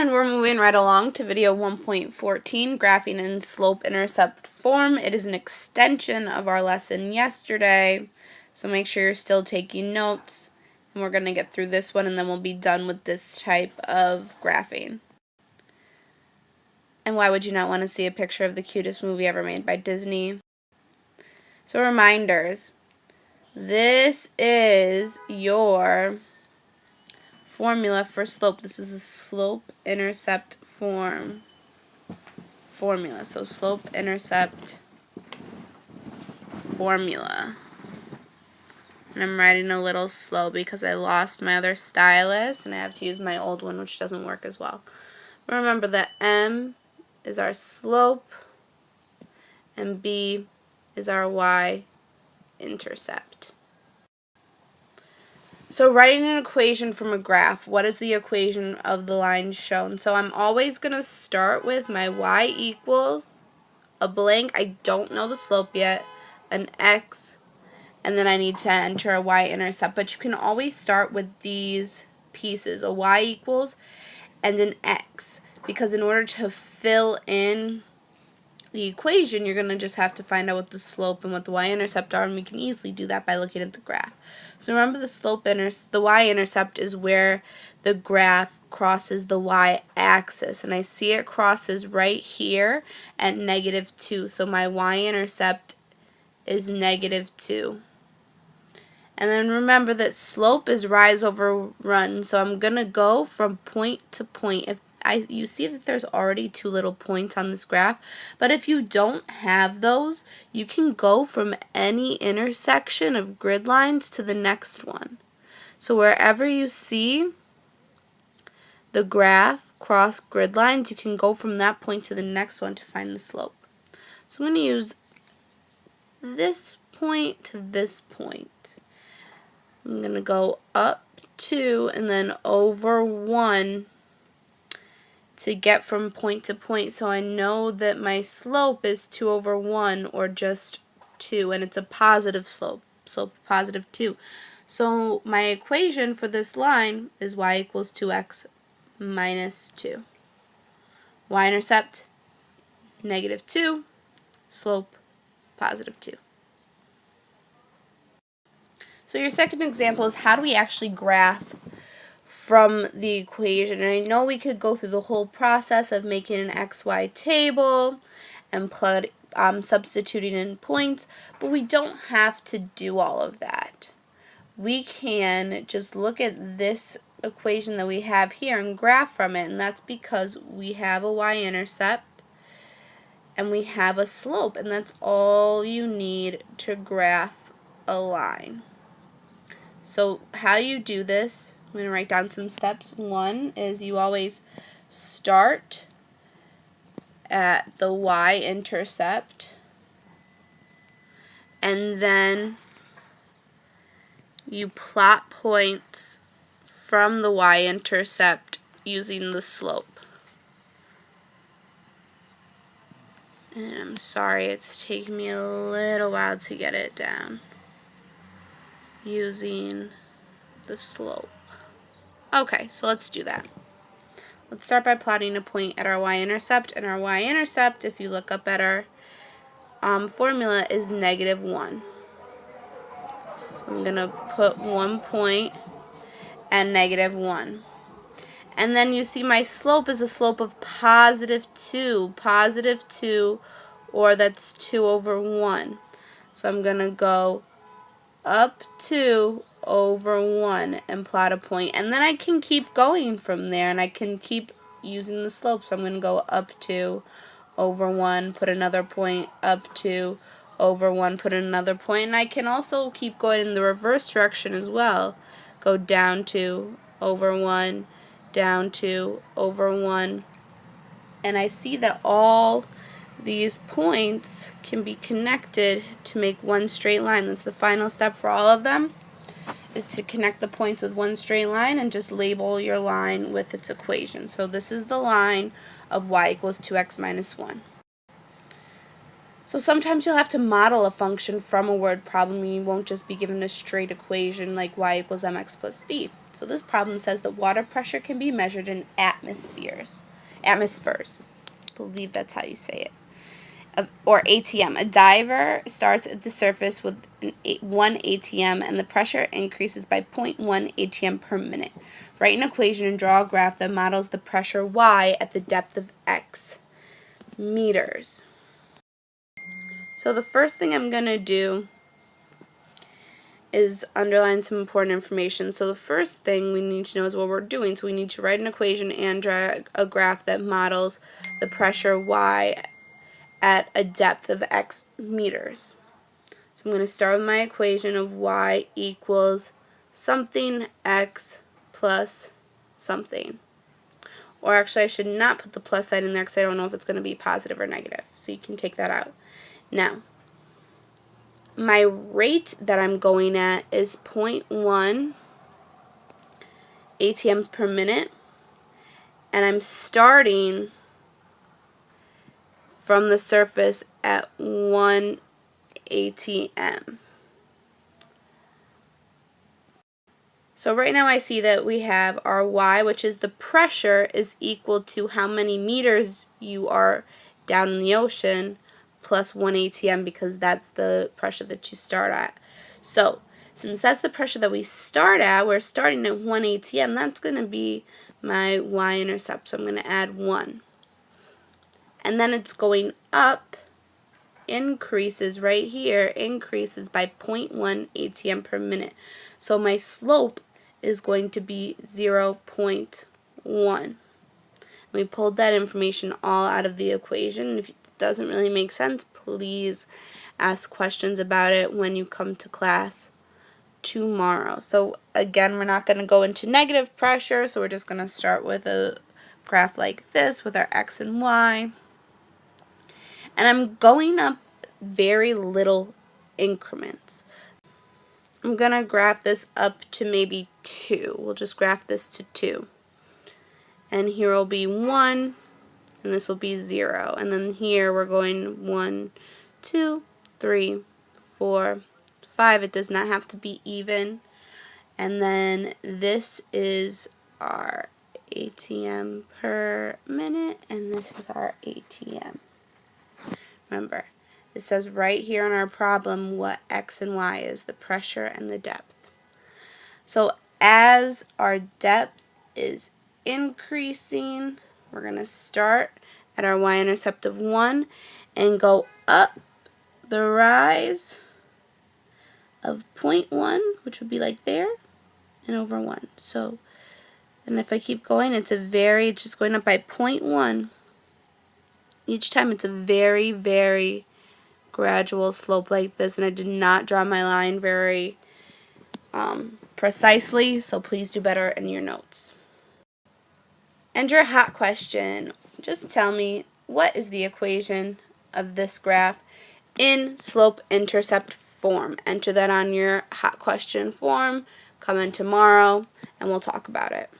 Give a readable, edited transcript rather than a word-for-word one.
And we're moving right along to video 1.14, graphing in slope-intercept form. It is an extension of our lesson yesterday, so make sure you're still taking notes. And we're going to get through this one, and then we'll be done with this type of graphing. And why would you not want to see a picture of the cutest movie ever made by Disney? So reminders. This is your formula for slope. This is a slope-intercept formula. So slope-intercept formula. And I'm writing a little slow because I lost my other stylus and I have to use my old one, which doesn't work as well. But remember that M is our slope and B is our y-intercept. So writing an equation from a graph, what is the equation of the line shown? So I'm always going to start with my y equals a blank, I don't know the slope yet, an x, and then I need to enter a y-intercept. But you can always start with these pieces, a y equals and an x, because in order to fill in the equation, you're going to just have to find out what the slope and what the y-intercept are, and we can easily do that by looking at the graph. So remember the y-intercept is where the graph crosses the y-axis, and I see it crosses right here at -2, so my y-intercept is -2. And then remember that slope is rise over run, so I'm going to go from point to point. You see that there's already two little points on this graph, but if you don't have those, you can go from any intersection of grid lines to the next one. So wherever you see the graph cross grid lines, you can go from that point to the next one to find the slope. So I'm going to use this point to this point. I'm going to go up 2 and then over 1 to get from point to point, so I know that my slope is 2 over 1 or just 2, and it's a positive slope positive 2. So my equation for this line is y equals 2x minus 2. Y-intercept -2, slope positive 2. So your second example is how do we actually graph from the equation. And I know we could go through the whole process of making an XY table and substituting in points, but we don't have to do all of that. We can just look at this equation that we have here and graph from it, and that's because we have a y-intercept and we have a slope, and that's all you need to graph a line. So how you do this, I'm going to write down some steps. One is you always start at the y-intercept, and then you plot points from the y-intercept using the slope. And I'm sorry, it's taking me a little while to get it down. Using the slope. Okay, so let's do that. Let's start by plotting a point at our y-intercept, and our y-intercept, if you look up at our formula, is -1. So I'm going to put 1 point and -1. And then you see my slope is a slope of +2, or that's 2 over 1. So I'm going to go up 2 over 1 and plot a point, and then I can keep going from there, and I can keep using the slope. So I'm going to go up 2 over 1, put another point, up 2 over 1, put another point, and I can also keep going in the reverse direction as well. Go down 2 over 1, down 2 over 1, and I see that all these points can be connected to make one straight line. That's the final step for all of them, is to connect the points with one straight line and just label your line with its equation. So this is the line of y equals 2x minus 1. So sometimes you'll have to model a function from a word problem, and you won't just be given a straight equation like y equals mx plus b. So this problem says that water pressure can be measured in atmospheres. I believe that's how you say it. Or ATM. A diver starts at the surface with 1 ATM, and the pressure increases by 0.1 ATM per minute. Write an equation and draw a graph that models the pressure y at the depth of x meters. So the first thing I'm going to do is underline some important information. So the first thing we need to know is what we're doing. So we need to write an equation and draw a graph that models the pressure y at a depth of x meters. So I'm going to start with my equation of y equals something x plus something. Or actually, I should not put the plus sign in there because I don't know if it's going to be positive or negative. So you can take that out. Now, my rate that I'm going at is 0.1 ATMs per minute. And I'm starting from the surface at 1 ATM. So right now I see that we have our y, which is the pressure, is equal to how many meters you are down in the ocean, plus 1 ATM, because that's the pressure that you start at. So since that's the pressure that we start at, we're starting at 1 ATM, that's going to be my y-intercept. So I'm going to add 1. And then it's going up, increases right here, increases by 0.1 ATM per minute. So my slope is going to be 0.1. We pulled that information all out of the equation. If it doesn't really make sense, please ask questions about it when you come to class tomorrow. So again, we're not going to go into negative pressure, so we're just going to start with a graph like this with our x and y. And I'm going up very little increments. I'm going to graph this up to maybe 2. We'll just graph this to 2. And here will be 1, and this will be 0. And then here we're going 1, 2, 3, 4, 5. It does not have to be even. And then this is our ATM per minute, and this is our ATM. Remember, it says right here on our problem what x and y is, the pressure and the depth. So as our depth is increasing, we're going to start at our y-intercept of 1 and go up the rise of 0.1, which would be like there, and over 1. So, and if I keep going, it's just going up by 0.1. Each time it's a very, very gradual slope like this, and I did not draw my line very precisely, so please do better in your notes. And your hot question, just tell me, what is the equation of this graph in slope-intercept form? Enter that on your hot question form, come in tomorrow, and we'll talk about it.